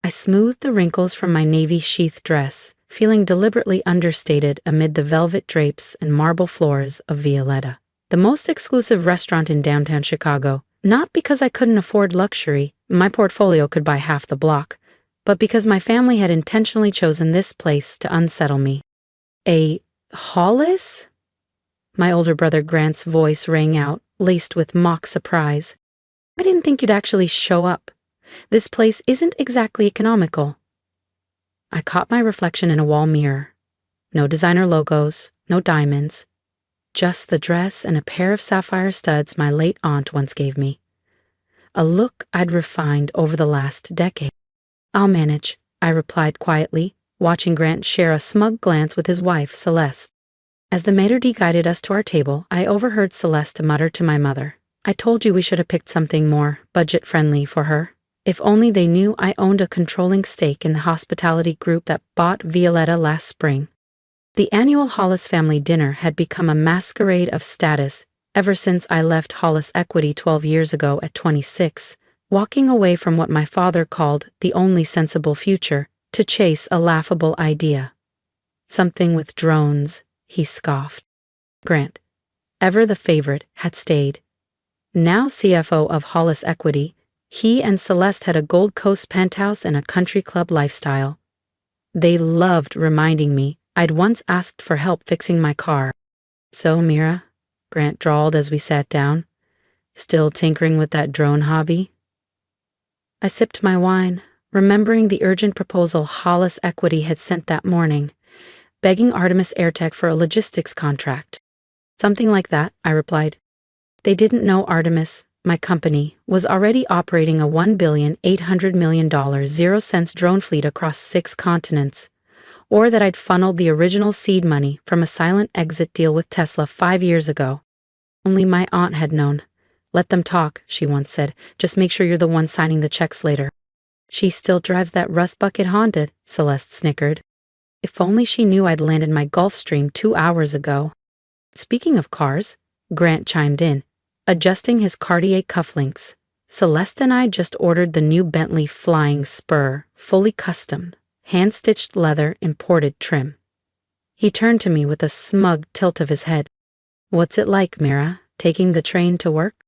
I smoothed the wrinkles from my navy sheath dress, feeling deliberately understated amid the velvet drapes and marble floors of Violetta, the most exclusive restaurant in downtown Chicago, not because I couldn't afford luxury, my portfolio could buy half the block, but because my family had intentionally chosen this place to unsettle me. A Hollis? My older brother Grant's voice rang out, laced with mock surprise. I didn't think you'd actually show up. This place isn't exactly economical. I caught my reflection in a wall mirror. No designer logos, no diamonds. Just the dress and a pair of sapphire studs my late aunt once gave me. A look I'd refined over the last decade. I'll manage, I replied quietly, watching Grant share a smug glance with his wife, Celeste. As the maitre d' guided us to our table, I overheard Celeste mutter to my mother, "I told you we should have picked something more budget-friendly for her. If only they knew I owned a controlling stake in the hospitality group that bought Violetta last spring." The annual Hollis family dinner had become a masquerade of status ever since I left Hollis Equity 12 years ago at 26, walking away from what my father called the only sensible future to chase a laughable idea. Something with drones, he scoffed. Grant, ever the favorite, had stayed. Now CFO of Hollis Equity, he and Celeste had a Gold Coast penthouse and a country club lifestyle. They loved reminding me I'd once asked for help fixing my car. "So, Mira," Grant drawled as we sat down, "still tinkering with that drone hobby?" I sipped my wine, remembering the urgent proposal Hollis Equity had sent that morning, begging Artemis Airtech for a logistics contract. "Something like that," I replied. They didn't know Artemis, my company, was already operating a $1,800,000,000 zero-cents drone fleet across 6 continents, or that I'd funneled the original seed money from a silent exit deal with Tesla 5 years ago. Only my aunt had known. "Let them talk," she once said. "Just make sure you're the one signing the checks later." "She still drives that rust bucket Honda," Celeste snickered. If only she knew I'd landed my Gulfstream 2 hours ago. Speaking of cars, Grant chimed in, adjusting his Cartier cufflinks. "Celeste and I just ordered the new Bentley Flying Spur, fully custom, hand-stitched leather, imported trim." He turned to me with a smug tilt of his head. "What's it like, Mira, taking the train to work?"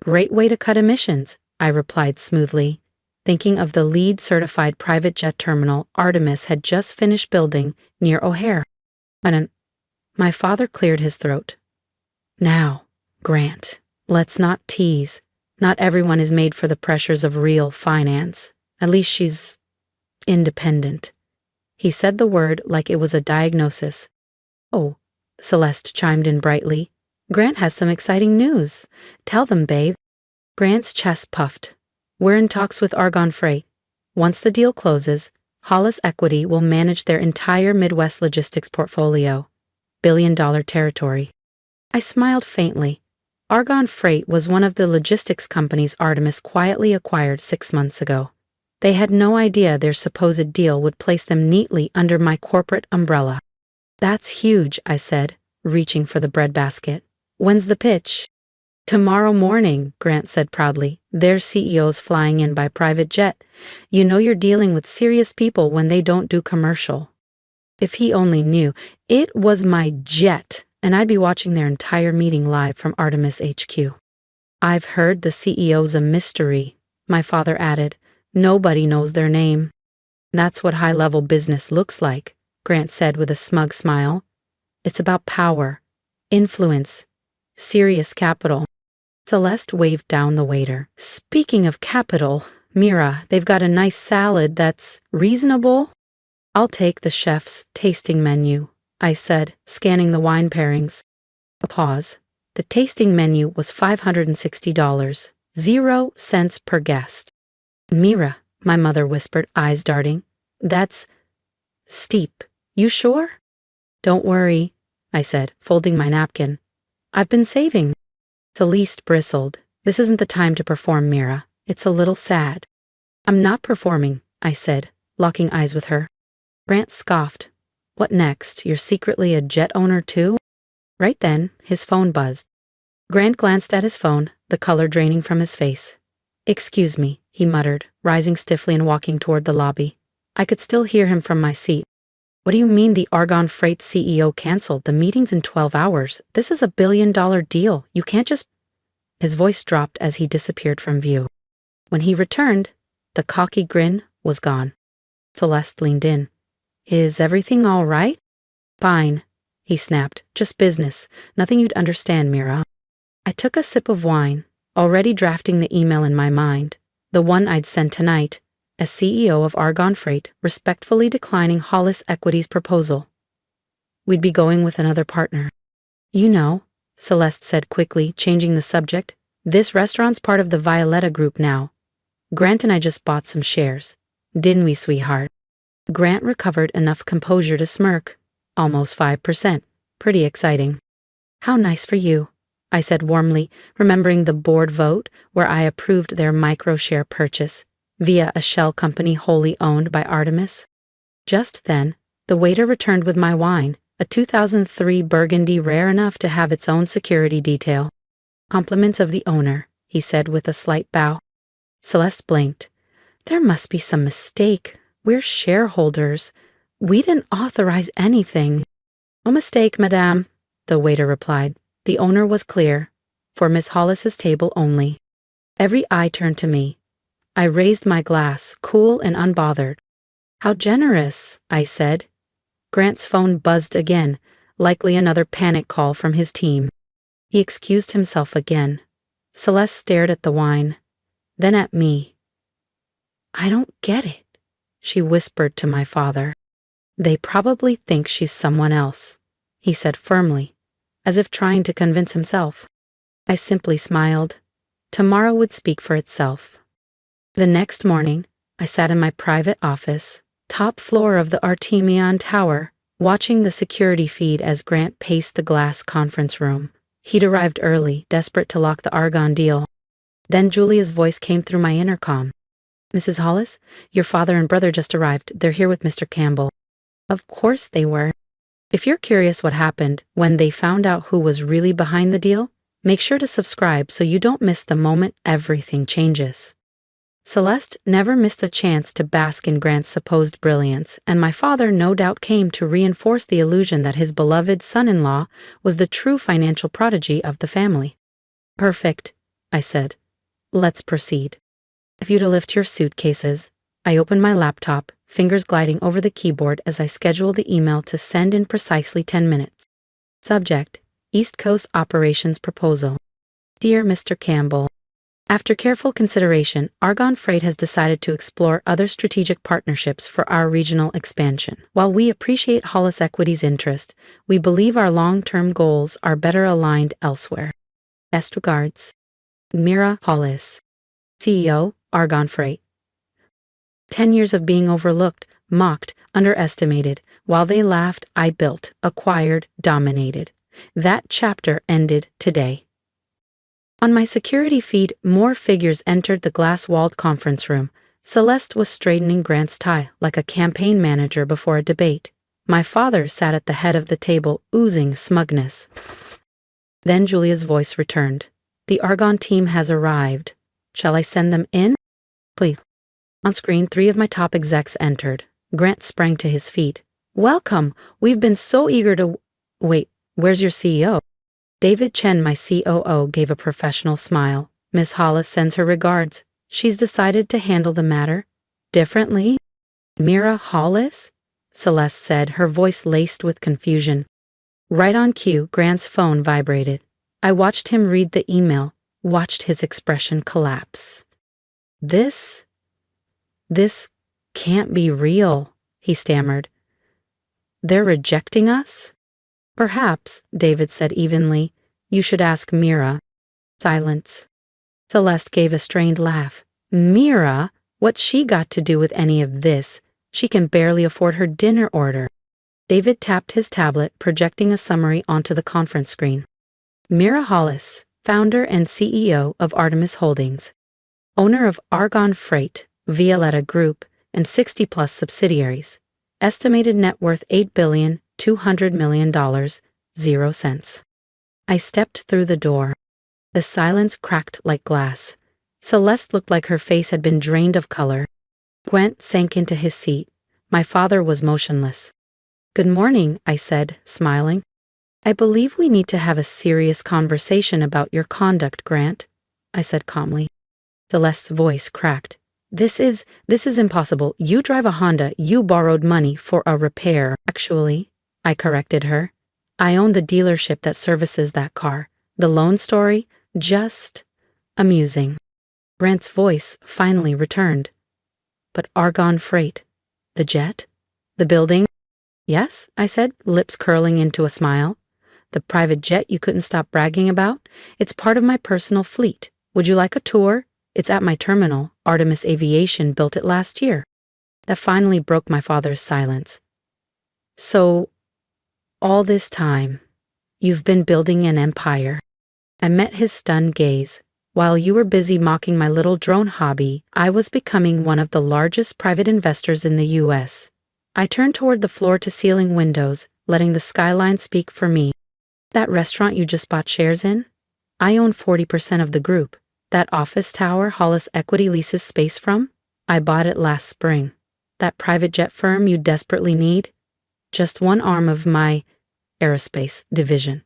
"Great way to cut emissions," I replied smoothly, thinking of the LEED-certified private jet terminal Artemis had just finished building near O'Hare. My father cleared his throat. "Now, Grant, let's not tease. Not everyone is made for the pressures of real finance. At least she's independent." He said the word like it was a diagnosis. "Oh," Celeste chimed in brightly. "Grant has some exciting news. Tell them, babe." Grant's chest puffed. "We're in talks with Argonne Freight. Once the deal closes, Hollis Equity will manage their entire Midwest logistics portfolio. $1 billion territory." I smiled faintly. Argonne Freight was one of the logistics companies Artemis quietly acquired 6 months ago. They had no idea their supposed deal would place them neatly under my corporate umbrella. "That's huge," I said, reaching for the breadbasket. "When's the pitch?" "Tomorrow morning," Grant said proudly. "Their CEO's flying in by private jet. You know you're dealing with serious people when they don't do commercial." If he only knew, it was my jet, and I'd be watching their entire meeting live from Artemis HQ. "I've heard the CEO's a mystery," my father added. "Nobody knows their name." "That's what high-level business looks like," Grant said with a smug smile. "It's about power, influence, serious capital." Celeste waved down the waiter. "Speaking of capital, Mira, they've got a nice salad that's reasonable." "I'll take the chef's tasting menu," I said, scanning the wine pairings. A pause. The tasting menu was $560, 0 cents per guest. "Mira," my mother whispered, eyes darting. "That's steep. You sure?" "Don't worry," I said, folding my napkin. "I've been saving." Celeste bristled. "This isn't the time to perform, Mira. It's a little sad." "I'm not performing," I said, locking eyes with her. Grant scoffed. "What next? You're secretly a jet owner too?" Right then, his phone buzzed. Grant glanced at his phone, the color draining from his face. "Excuse me," he muttered, rising stiffly and walking toward the lobby. I could still hear him from my seat. What do you mean the Argon Freight CEO canceled the meetings in 12 hours? This is a billion-dollar deal. You can't just... His voice dropped as he disappeared from view. When he returned, the cocky grin was gone. Celeste leaned in. Is everything all right? Fine, he snapped. Just business. Nothing you'd understand, Mira. I took a sip of wine, already drafting the email in my mind, the one I'd send tonight, as CEO of Argon Freight, respectfully declining Hollis Equity's proposal. We'd be going with another partner. You know, Celeste said quickly, changing the subject, this restaurant's part of the Violetta Group now. Grant and I just bought some shares. Didn't we, sweetheart? Grant recovered enough composure to smirk. Almost 5%. Pretty exciting. How nice for you, I said warmly, remembering the board vote where I approved their micro-share purchase via a shell company wholly owned by Artemis. Just then, the waiter returned with my wine, a 2003 Burgundy rare enough to have its own security detail. Compliments of the owner, he said with a slight bow. Celeste blinked. There must be some mistake. We're shareholders. We didn't authorize anything. No mistake, madame, the waiter replied. The owner was clear. For Miss Hollis's table only. Every eye turned to me. I raised my glass, cool and unbothered. How generous, I said. Grant's phone buzzed again, likely another panic call from his team. He excused himself again. Celeste stared at the wine, then at me. I don't get it, she whispered to my father. They probably think she's someone else, he said firmly, as if trying to convince himself. I simply smiled. Tomorrow would speak for itself. The next morning, I sat in my private office, top floor of the Artemion Tower, watching the security feed as Grant paced the glass conference room. He'd arrived early, desperate to lock the Argon deal. Then Julia's voice came through my intercom. Mrs. Hollis, your father and brother just arrived. They're here with Mr. Campbell. Of course they were. If you're curious what happened when they found out who was really behind the deal, make sure to subscribe so you don't miss the moment everything changes. Celeste never missed a chance to bask in Grant's supposed brilliance, and my father no doubt came to reinforce the illusion that his beloved son-in-law was the true financial prodigy of the family. Perfect, I said. Let's proceed. If you'd lift your suitcases, I opened my laptop, fingers gliding over the keyboard as I scheduled the email to send in precisely 10 minutes. Subject, East Coast Operations Proposal. Dear Mr. Campbell, after careful consideration, Argon Freight has decided to explore other strategic partnerships for our regional expansion. While we appreciate Hollis Equity's interest, we believe our long-term goals are better aligned elsewhere. Best regards, Mira Hollis, CEO, Argon Freight. 10 years of being overlooked, mocked, underestimated. While they laughed, I built, acquired, dominated. That chapter ended today. On my security feed, more figures entered the glass-walled conference room. Celeste was straightening Grant's tie like a campaign manager before a debate. My father sat at the head of the table, oozing smugness. Then Julia's voice returned. The Argon team has arrived. Shall I send them in? Please. On screen, 3 of my top execs entered. Grant sprang to his feet. Welcome! We've been so eager to... Wait, where's your CEO? David Chen, my COO, gave a professional smile. Miss Hollis sends her regards. She's decided to handle the matter differently. Mira Hollis? Celeste said, her voice laced with confusion. Right on cue, Grant's phone vibrated. I watched him read the email, watched his expression collapse. This can't be real, he stammered. They're rejecting us? Perhaps, David said evenly. You should ask Mira. Silence. Celeste gave a strained laugh. Mira? What's she got to do with any of this? She can barely afford her dinner order. David tapped his tablet, projecting a summary onto the conference screen. Mira Hollis, founder and CEO of Artemis Holdings, owner of Argon Freight, Violetta Group, and 60-plus subsidiaries. Estimated net worth $8,200,000,000, 0 cents. I stepped through the door. The silence cracked like glass. Celeste looked like her face had been drained of color. Gwent sank into his seat. My father was motionless. "Good morning," I said, smiling. "I believe we need to have a serious conversation about your conduct, Grant," I said calmly. Celeste's voice cracked. This is impossible. You drive a Honda. You borrowed money for a repair." "Actually," I corrected her, "I own the dealership that services that car. The loan story? Just amusing." Grant's voice finally returned. "But Argonne Freight? The jet? The building?" "Yes," I said, lips curling into a smile. "The private jet you couldn't stop bragging about? It's part of my personal fleet. Would you like a tour? It's at my terminal. Artemis Aviation built it last year." That finally broke my father's silence. "So, all this time, you've been building an empire." I met his stunned gaze. "While you were busy mocking my little drone hobby, I was becoming one of the largest private investors in the U.S. I turned toward the floor-to-ceiling windows, letting the skyline speak for me. "That restaurant you just bought shares in? I own 40% of the group. That office tower Hollis Equity leases space from? I bought it last spring. That private jet firm you desperately need? Just one arm of my aerospace division."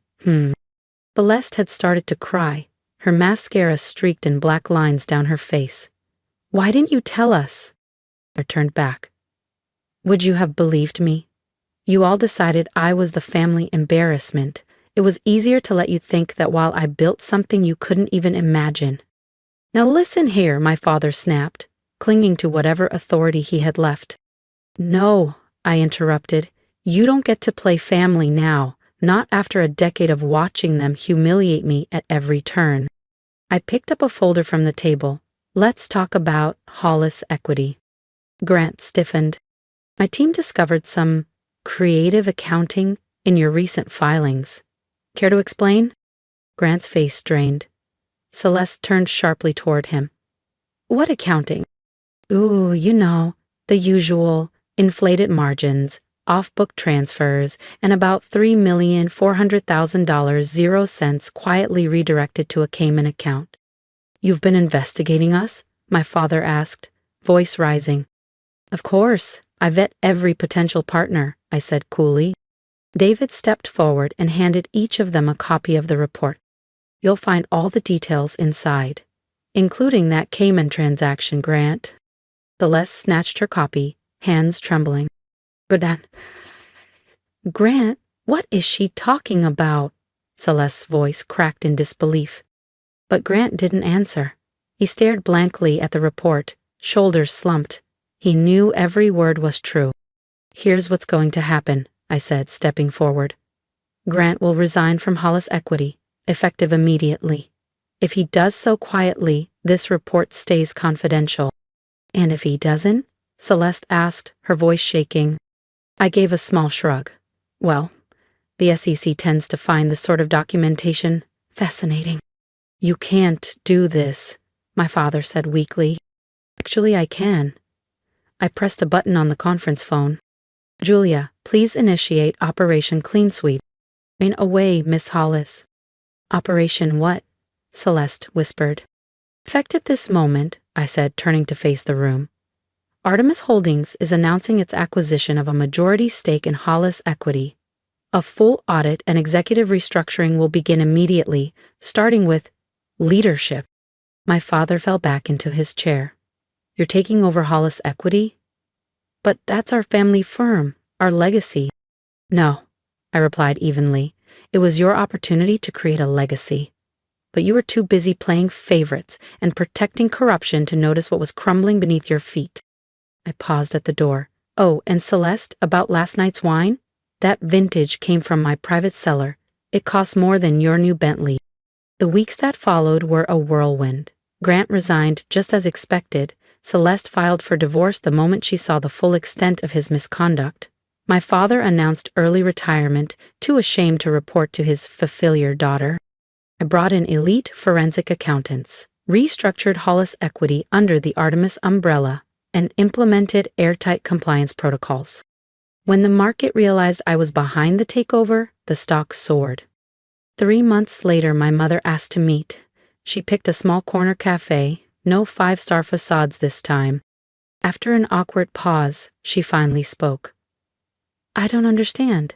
Celeste had started to cry. Her mascara streaked in black lines down her face. "Why didn't you tell us?" I turned back. "Would you have believed me? You all decided I was the family embarrassment. It was easier to let you think that while I built something you couldn't even imagine." "Now listen here," my father snapped, clinging to whatever authority he had left. "No," I interrupted. "You don't get to play family now. Not after a decade of watching them humiliate me at every turn." I picked up a folder from the table. "Let's talk about Hollis Equity." Grant stiffened. "My team discovered some creative accounting in your recent filings. Care to explain?" Grant's face strained. Celeste turned sharply toward him. "What accounting?" "Ooh, the usual inflated margins, off-book transfers, and about $3,400,000 0 cents quietly redirected to a Cayman account." "You've been investigating us?" my father asked, voice rising. "Of course. I vet every potential partner," I said coolly. David stepped forward and handed each of them a copy of the report. "You'll find all the details inside, including that Cayman transaction, Grant." Celeste snatched her copy, hands trembling. Grant, what is she talking about?" Celeste's voice cracked in disbelief. But Grant didn't answer. He stared blankly at the report, shoulders slumped. He knew every word was true. "Here's what's going to happen," I said, stepping forward. "Grant will resign from Hollis Equity, effective immediately. If he does so quietly, this report stays confidential." "And if he doesn't?" Celeste asked, her voice shaking. I gave a small shrug. "Well, the SEC tends to find this sort of documentation fascinating." "You can't do this," my father said weakly. "Actually, I can." I pressed a button on the conference phone. "Julia, please initiate Operation Clean Sweep." "Away, Miss Hollis." "Operation what?" Celeste whispered. "Effective this moment," I said, turning to face the room. "Artemis Holdings is announcing its acquisition of a majority stake in Hollis Equity. A full audit and executive restructuring will begin immediately, starting with leadership." My father fell back into his chair. "You're taking over Hollis Equity?" "But that's our family firm, our legacy." "No," I replied evenly. "It was your opportunity to create a legacy. But you were too busy playing favorites and protecting corruption to notice what was crumbling beneath your feet." I paused at the door. "Oh, and Celeste, about last night's wine? That vintage came from my private cellar. It cost more than your new Bentley." The weeks that followed were a whirlwind. Grant resigned just as expected. Celeste filed for divorce the moment she saw the full extent of his misconduct. My father announced early retirement, too ashamed to report to his familiar daughter. I brought in elite forensic accountants, restructured Hollis Equity under the Artemis umbrella, and implemented airtight compliance protocols. When the market realized I was behind the takeover, the stock soared. 3 months later, my mother asked to meet. She picked a small corner cafe, No five-star facades this time. After an awkward pause, she finally spoke. I don't understand.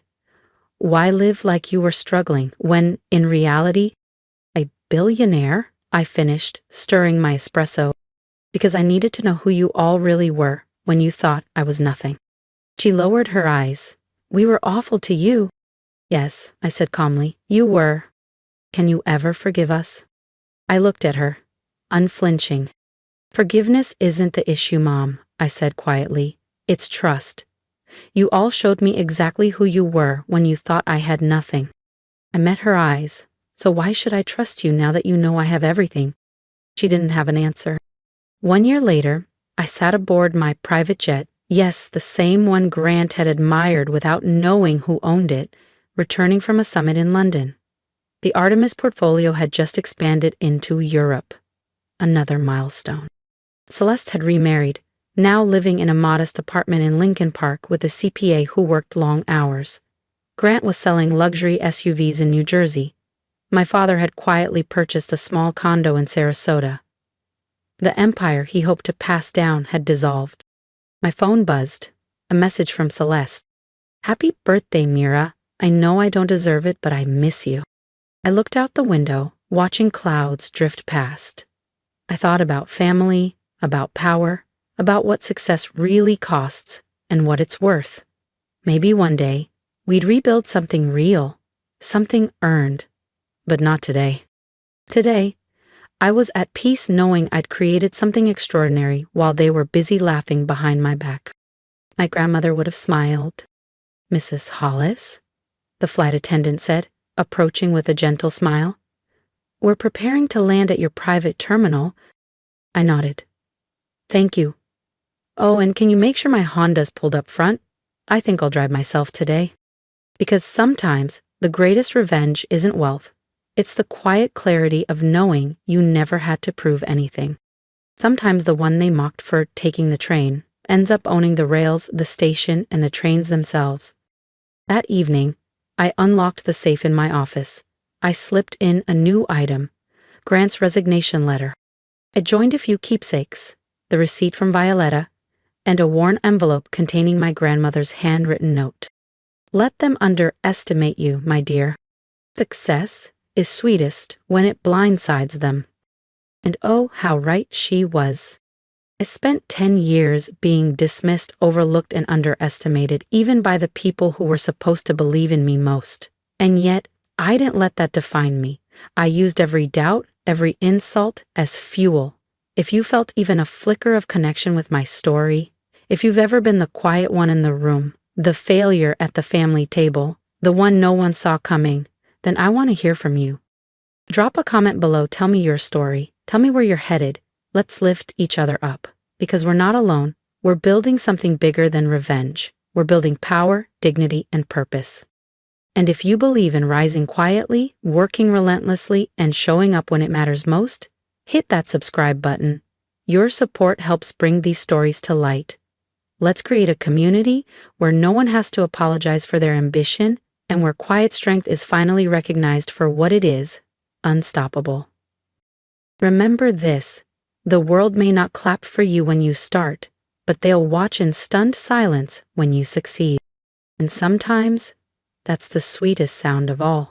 Why live like you were struggling when, in reality, a billionaire? I finished, stirring my espresso, because I needed to know who you all really were when you thought I was nothing. She lowered her eyes. We were awful to you. Yes, I said calmly, you were. Can you ever forgive us? I looked at her, unflinching. Forgiveness isn't the issue, Mom, I said quietly. It's trust. You all showed me exactly who you were when you thought I had nothing. I met her eyes. So why should I trust you now that you know I have everything? She didn't have an answer. 1 year later, I sat aboard my private jet, yes, the same one Grant had admired without knowing who owned it, returning from a summit in London. The Artemis portfolio had just expanded into Europe. Another milestone. Celeste had remarried, now living in a modest apartment in Lincoln Park with a CPA who worked long hours. Grant was selling luxury SUVs in New Jersey. My father had quietly purchased a small condo in Sarasota. The empire he hoped to pass down had dissolved. My phone buzzed. A message from Celeste. Happy birthday, Mira. I know I don't deserve it, but I miss you. I looked out the window, watching clouds drift past. I thought about family, about power, about what success really costs and what it's worth. Maybe one day, we'd rebuild something real, something earned. But not today. Today, I was at peace knowing I'd created something extraordinary while they were busy laughing behind my back. My grandmother would have smiled. Mrs. Hollis? The flight attendant said, approaching with a gentle smile. We're preparing to land at your private terminal. I nodded. Thank you. Oh, and can you make sure my Honda's pulled up front? I think I'll drive myself today. Because sometimes the greatest revenge isn't wealth. It's the quiet clarity of knowing you never had to prove anything. Sometimes the one they mocked for taking the train ends up owning the rails, the station, and the trains themselves. That evening, I unlocked the safe in my office. I slipped in a new item, Grant's resignation letter. I joined a few keepsakes, the receipt from Violetta, and a worn envelope containing my grandmother's handwritten note. Let them underestimate you, my dear. Success is sweetest when it blindsides them. And oh, how right she was. I spent 10 years being dismissed, overlooked, and underestimated, even by the people who were supposed to believe in me most. And yet, I didn't let that define me. I used every doubt, every insult as fuel. If you felt even a flicker of connection with my story, if you've ever been the quiet one in the room, the failure at the family table, the one no one saw coming, then I want to hear from you. Drop a comment below, tell me your story, tell me where you're headed. Let's lift each other up, because we're not alone. We're building something bigger than revenge. We're building power, dignity, and purpose. And if you believe in rising quietly, working relentlessly, and showing up when it matters most, hit that subscribe button. Your support helps bring these stories to light. Let's create a community where no one has to apologize for their ambition and where quiet strength is finally recognized for what it is, unstoppable. Remember this, the world may not clap for you when you start, but they'll watch in stunned silence when you succeed. And sometimes, that's the sweetest sound of all.